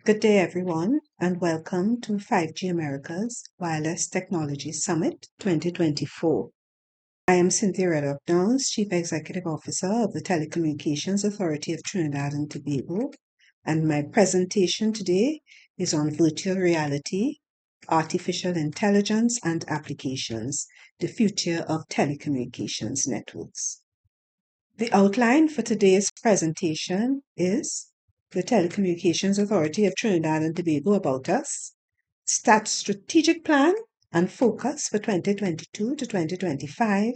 Good day, everyone, and welcome to 5G America's Wireless Technology Summit 2024. I am Cynthia Reddock, Chief Executive Officer of the Telecommunications Authority of Trinidad and Tobago, and my presentation today is on virtual reality, artificial intelligence and applications, the future of telecommunications networks. The outline for today's presentation is the Telecommunications Authority of Trinidad and Tobago about us, strategic plan and focus for 2022 to 2025,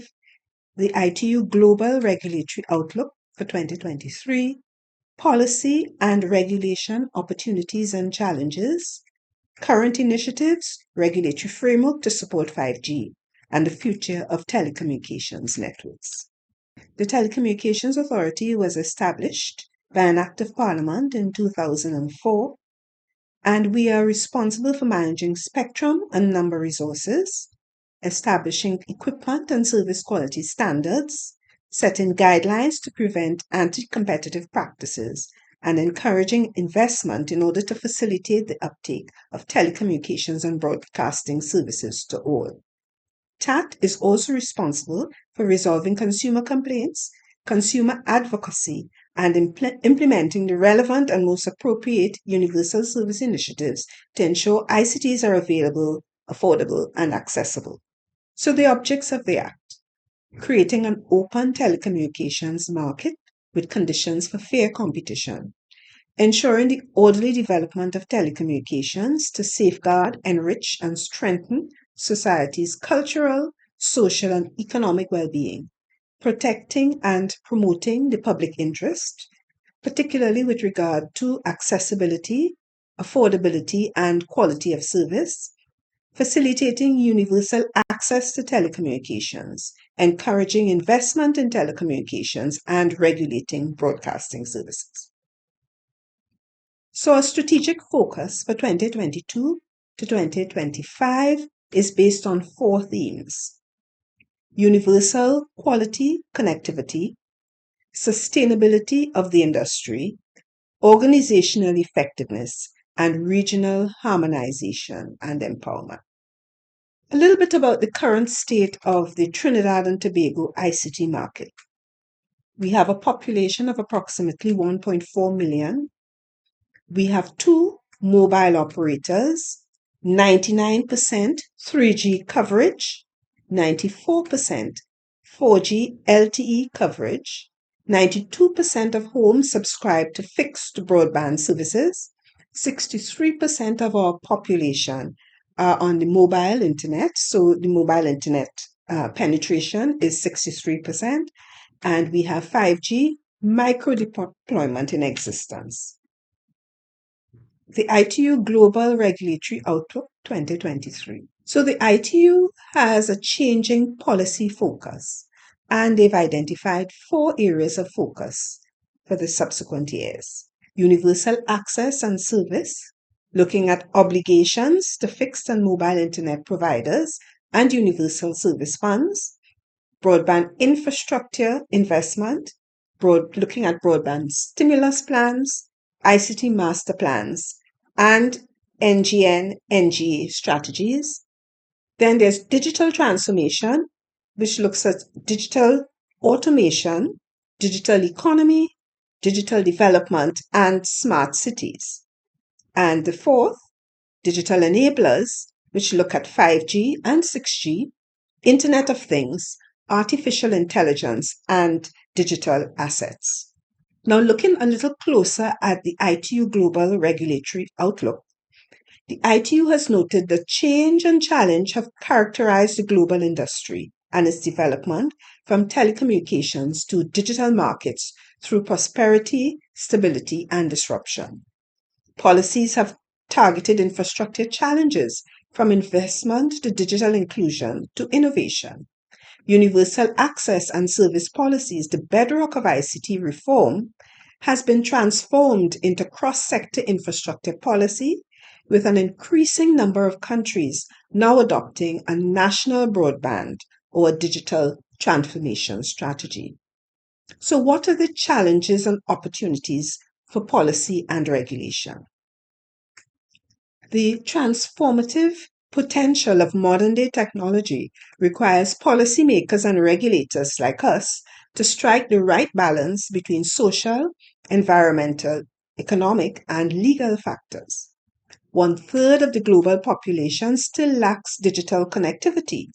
the ITU Global Regulatory Outlook for 2023, policy and regulation opportunities and challenges, current initiatives, regulatory framework to support 5G, and the future of telecommunications networks. The Telecommunications Authority was established by an Act of Parliament in 2004, and we are responsible for managing spectrum and number resources, establishing equipment and service quality standards, setting guidelines to prevent anti-competitive practices, and encouraging investment in order to facilitate the uptake of telecommunications and broadcasting services to all. TAT is also responsible for resolving consumer complaints, consumer advocacy, and implementing the relevant and most appropriate universal service initiatives to ensure ICTs are available, affordable, and accessible. So the objects of the Act: creating an open telecommunications market with conditions for fair competition, ensuring the orderly development of telecommunications to safeguard, enrich, and strengthen society's cultural, social, and economic well-being, protecting and promoting the public interest, particularly with regard to accessibility, affordability, and quality of service, facilitating universal access to telecommunications, encouraging investment in telecommunications, and regulating broadcasting services. So a strategic focus for 2022 to 2025 is based on 4 themes: universal quality connectivity, sustainability of the industry, organizational effectiveness, and regional harmonization and empowerment. A little bit about the current state of the Trinidad and Tobago ICT market. We have a population of approximately 1.4 million. We have 2 mobile operators, 99% 3G coverage, 94% 4G LTE coverage, 92% of homes subscribe to fixed broadband services, 63% of our population are on the mobile internet, so the mobile internet penetration is 63%, and we have 5G micro deployment in existence. The ITU Global Regulatory Outlook 2023. So the ITU has a changing policy focus, and they've identified 4 areas of focus for the subsequent years: universal access and service, looking at obligations to fixed and mobile internet providers and universal service funds, broadband infrastructure investment, looking at broadband stimulus plans, ICT master plans, and NGN, NGA strategies. Then there's digital transformation, which looks at digital automation, digital economy, digital development, and smart cities. And the 4th, digital enablers, which look at 5G and 6G, Internet of Things, artificial intelligence, and digital assets. Now, looking a little closer at the ITU Global Regulatory Outlook, the ITU has noted that change and challenge have characterized the global industry and its development from telecommunications to digital markets through prosperity, stability, and disruption. Policies have targeted infrastructure challenges from investment to digital inclusion to innovation. Universal access and service policies, the bedrock of ICT reform, has been transformed into cross-sector infrastructure policy, with an increasing number of countries now adopting a national broadband or a digital transformation strategy. So what are the challenges and opportunities for policy and regulation? The transformative potential of modern-day technology requires policymakers and regulators like us to strike the right balance between social, environmental, economic, and legal factors. One-third of the global population still lacks digital connectivity.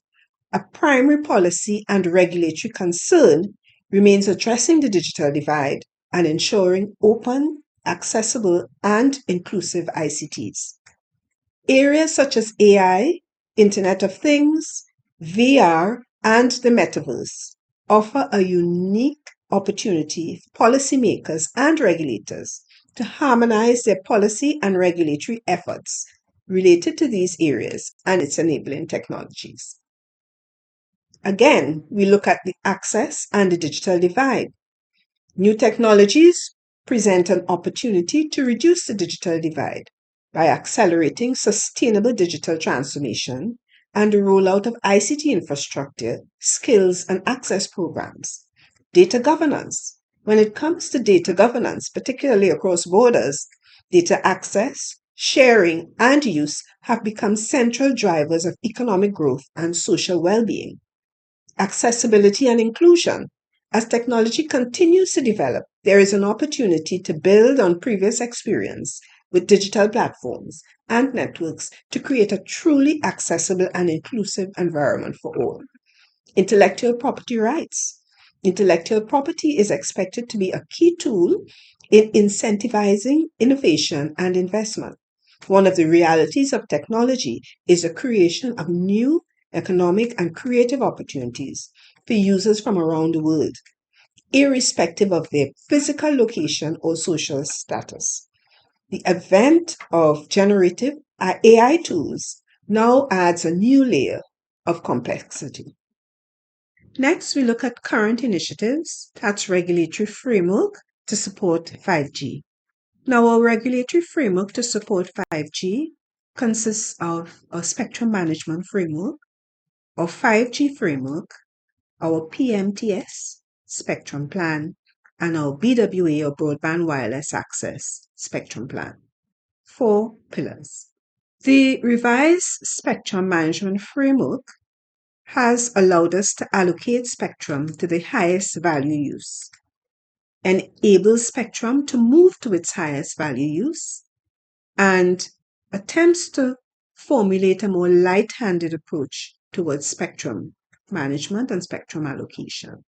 A primary policy and regulatory concern remains addressing the digital divide and ensuring open, accessible, and inclusive ICTs. Areas such as AI, Internet of Things, VR, and the metaverse offer a unique opportunity for policymakers and regulators to harmonize their policy and regulatory efforts related to these areas and its enabling technologies. Again, we look at the access and the digital divide. New technologies present an opportunity to reduce the digital divide by accelerating sustainable digital transformation and the rollout of ICT infrastructure, skills, and access programs. Data governance. When it comes to data governance, particularly across borders, data access, sharing, and use have become central drivers of economic growth and social well-being. Accessibility and inclusion. As technology continues to develop, there is an opportunity to build on previous experience with digital platforms and networks to create a truly accessible and inclusive environment for all. Intellectual property rights. Intellectual property is expected to be a key tool in incentivizing innovation and investment. One of the realities of technology is the creation of new economic and creative opportunities for users from around the world, irrespective of their physical location or social status. The advent of generative AI tools now adds a new layer of complexity. Next, we look at current initiatives, that's regulatory framework to support 5G. Now, our regulatory framework to support 5G consists of a spectrum management framework, our 5G framework, our PMTS spectrum plan, and our BWA or broadband wireless access spectrum plan. 4 pillars. The revised spectrum management framework has allowed us to allocate spectrum to the highest value use, enable spectrum to move to its highest value use, and attempts to formulate a more light-handed approach towards spectrum management and spectrum allocation.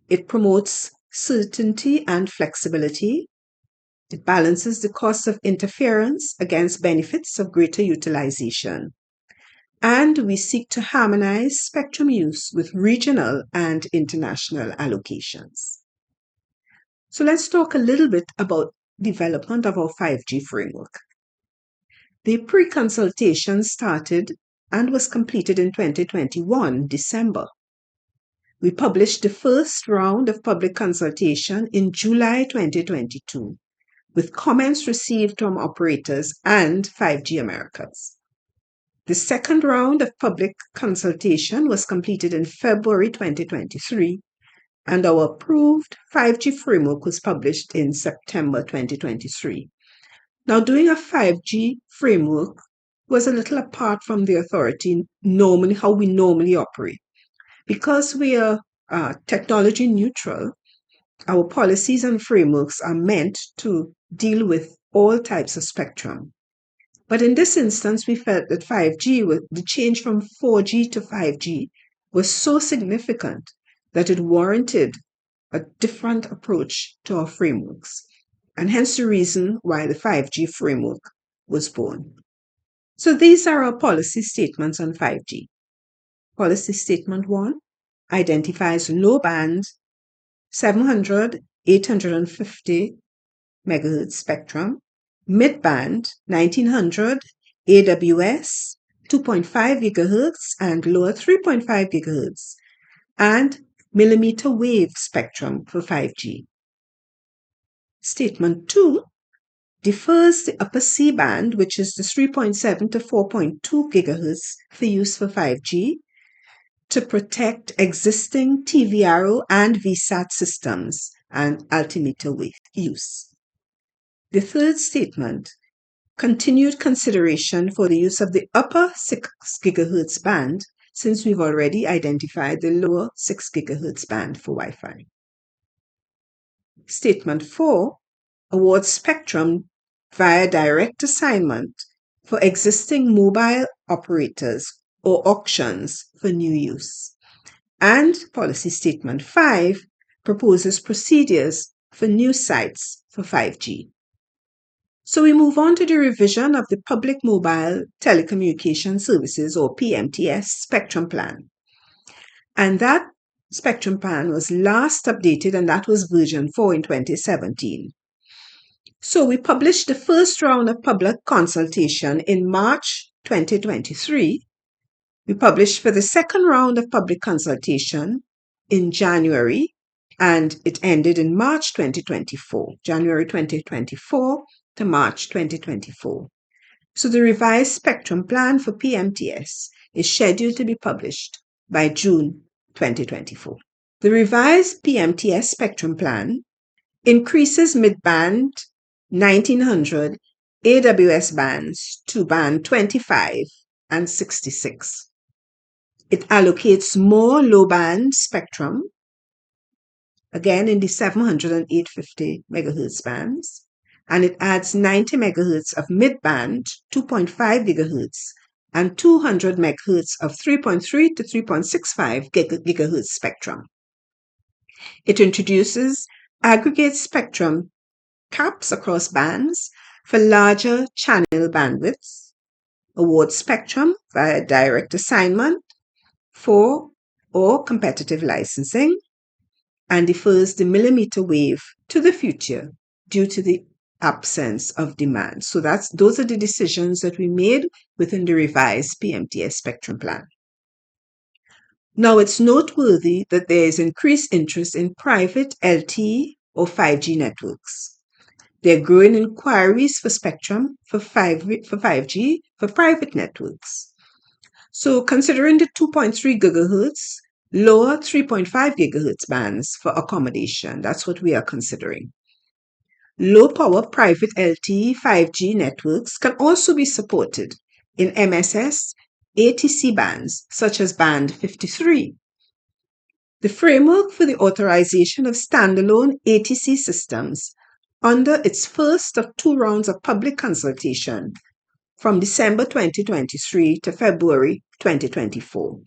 It promotes certainty and flexibility. It balances the cost of interference against benefits of greater utilization. And we seek to harmonize spectrum use with regional and international allocations. So let's talk a little bit about development of our 5G framework. The pre-consultation started and was completed in 2021, December. We published the first round of public consultation in July 2022, with comments received from operators and 5G Americas. The second round of public consultation was completed in February 2023, and our approved 5G framework was published in September 2023. Now, doing a 5G framework was a little apart from the authority how we normally operate. Because we are technology neutral, our policies and frameworks are meant to deal with all types of spectrum. But in this instance, we felt that 5G, the change from 4G to 5G, was so significant that it warranted a different approach to our frameworks, and hence the reason why the 5G framework was born. So these are our policy statements on 5G. Policy Statement 1 identifies low band 700, 850 megahertz spectrum, mid-band 1900, AWS 2.5 gigahertz and lower 3.5 gigahertz, and millimeter wave spectrum for 5G. Statement 2 defers the upper C-band, which is the 3.7 to 4.2 gigahertz for use for 5G, to protect existing TVRO and VSAT systems and altimeter wave use. The third statement continued consideration for the use of the upper 6 GHz band, since we've already identified the lower 6 GHz band for Wi-Fi. Statement 4 awards spectrum via direct assignment for existing mobile operators or auctions for new use. And Policy Statement 5 proposes procedures for new sites for 5G. So we move on to the revision of the Public Mobile Telecommunication Services, or PMTS, Spectrum Plan. And that Spectrum Plan was last updated, and that was version 4 in 2017. So we published the first round of public consultation in March 2023. We published for the second round of public consultation in January, and it ended in March 2024, January 2024 to March 2024. So the revised spectrum plan for PMTS is scheduled to be published by June 2024. The revised PMTS spectrum plan increases mid-band 1900 AWS bands to band 25 and 66. It allocates more low-band spectrum, again in the 700 and 850 MHz bands, and it adds 90 MHz of mid-band 2.5 GHz and 200 MHz of 3.3 to 3.65 GHz spectrum. It introduces aggregate spectrum caps across bands for larger channel bandwidths, awards spectrum via direct assignment for or competitive licensing, and defers the millimeter wave to the future due to the absence of demand. So those are the decisions that we made within the revised PMTS spectrum plan. Now, it's noteworthy that there is increased interest in private LTE or 5G networks. There are growing inquiries for spectrum for 5G for private networks. So considering the 2.3 GHz, lower 3.5 GHz bands for accommodation, that's what we are considering. Low-power private LTE 5G networks can also be supported in MSS ATC bands, such as band 53. The framework for the authorization of standalone ATC systems under its first of 2 rounds of public consultation from December 2023 to February 2024.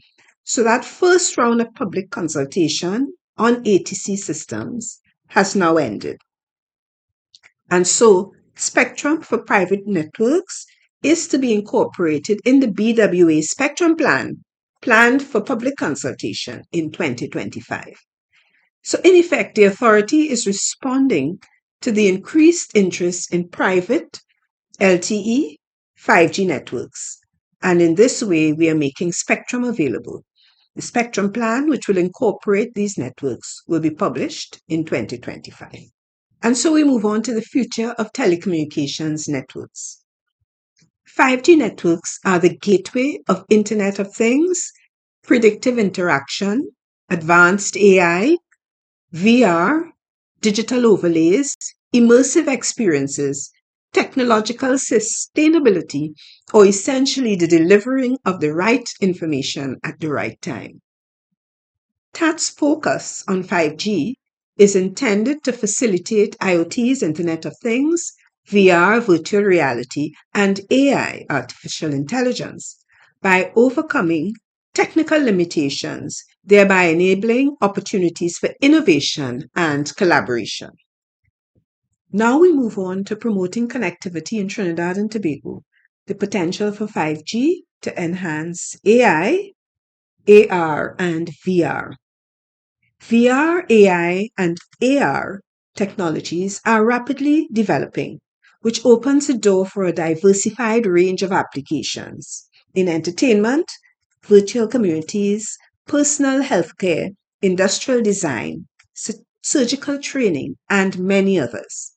So that first round of public consultation on ATC systems has now ended. And so spectrum for private networks is to be incorporated in the BWA spectrum plan planned for public consultation in 2025. So in effect, the authority is responding to the increased interest in private LTE 5G networks. And in this way, we are making spectrum available. The spectrum plan, which will incorporate these networks, will be published in 2025. And so we move on to the future of telecommunications networks. 5G networks are the gateway of Internet of Things, predictive interaction, advanced AI, VR, digital overlays, immersive experiences, technological sustainability, or essentially the delivering of the right information at the right time. TAT's focus on 5G is intended to facilitate IoT's Internet of Things, VR, virtual reality, and AI, artificial intelligence, by overcoming technical limitations, thereby enabling opportunities for innovation and collaboration. Now we move on to promoting connectivity in Trinidad and Tobago, the potential for 5G to enhance AI, AR, and VR. VR, AI, and AR technologies are rapidly developing, which opens the door for a diversified range of applications in entertainment, virtual communities, personal healthcare, industrial design, surgical training, and many others.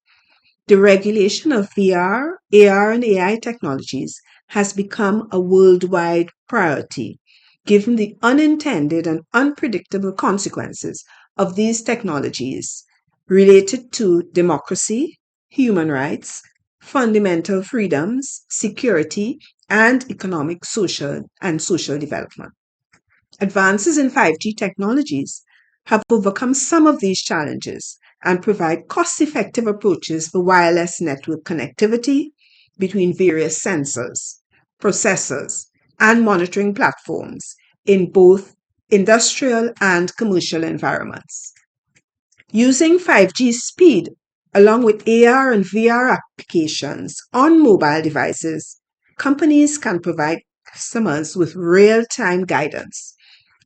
The regulation of VR, AR, and AI technologies has become a worldwide priority, given the unintended and unpredictable consequences of these technologies related to democracy, human rights, fundamental freedoms, security, and economic, social development. Advances in 5G technologies have overcome some of these challenges and provide cost-effective approaches for wireless network connectivity between various sensors, processors, and monitoring platforms in both industrial and commercial environments. Using 5G speed along with AR and VR applications on mobile devices, companies can provide customers with real-time guidance.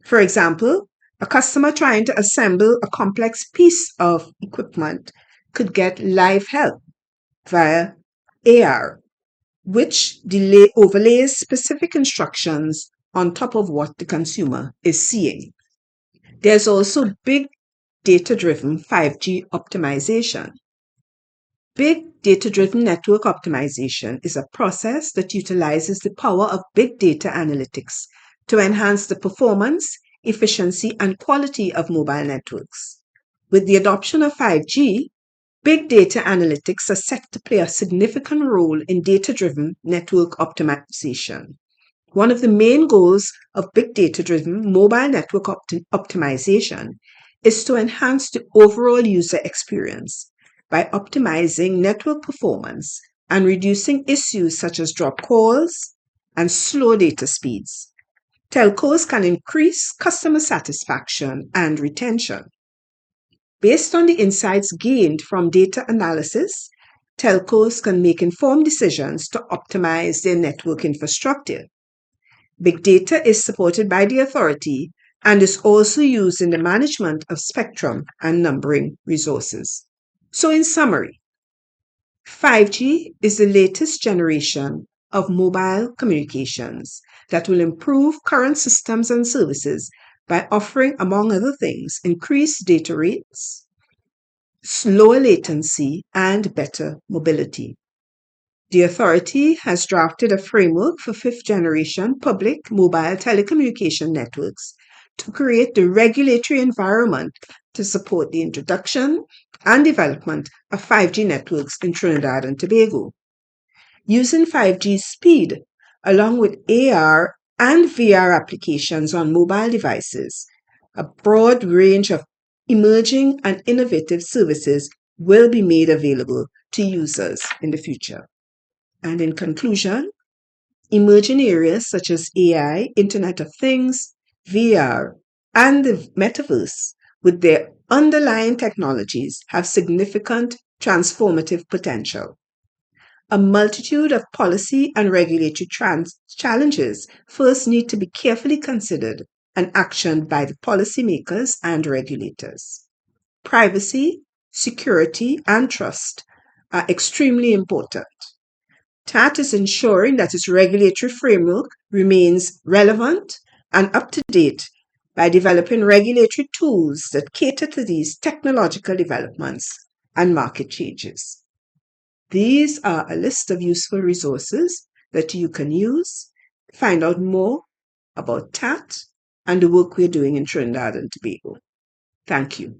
For example, a customer trying to assemble a complex piece of equipment could get live help via AR, which overlays specific instructions on top of what the consumer is seeing. There's also big data-driven 5G optimization. Big data-driven network optimization is a process that utilizes the power of big data analytics to enhance the performance, efficiency, and quality of mobile networks. With the adoption of 5G, big data analytics are set to play a significant role in data-driven network optimization. One of the main goals of big data-driven mobile network optimization is to enhance the overall user experience by optimizing network performance and reducing issues such as drop calls and slow data speeds. Telcos can increase customer satisfaction and retention. Based on the insights gained from data analysis, telcos can make informed decisions to optimize their network infrastructure. Big data is supported by the authority and is also used in the management of spectrum and numbering resources. So in summary, 5G is the latest generation of mobile communications that will improve current systems and services by offering, among other things, increased data rates, lower latency, and better mobility. The authority has drafted a framework for fifth-generation public mobile telecommunication networks to create the regulatory environment to support the introduction and development of 5G networks in Trinidad and Tobago. Using 5G speed along with AR and VR applications on mobile devices, a broad range of emerging and innovative services will be made available to users in the future. And in conclusion, emerging areas such as AI, Internet of Things, VR, and the metaverse, with their underlying technologies, have significant transformative potential. A multitude of policy and regulatory challenges first need to be carefully considered and actioned by the policymakers and regulators. Privacy, security, and trust are extremely important. TAT is ensuring that its regulatory framework remains relevant and up to date by developing regulatory tools that cater to these technological developments and market changes. These are a list of useful resources that you can use to find out more about TAT and the work we're doing in Trinidad and Tobago. Thank you.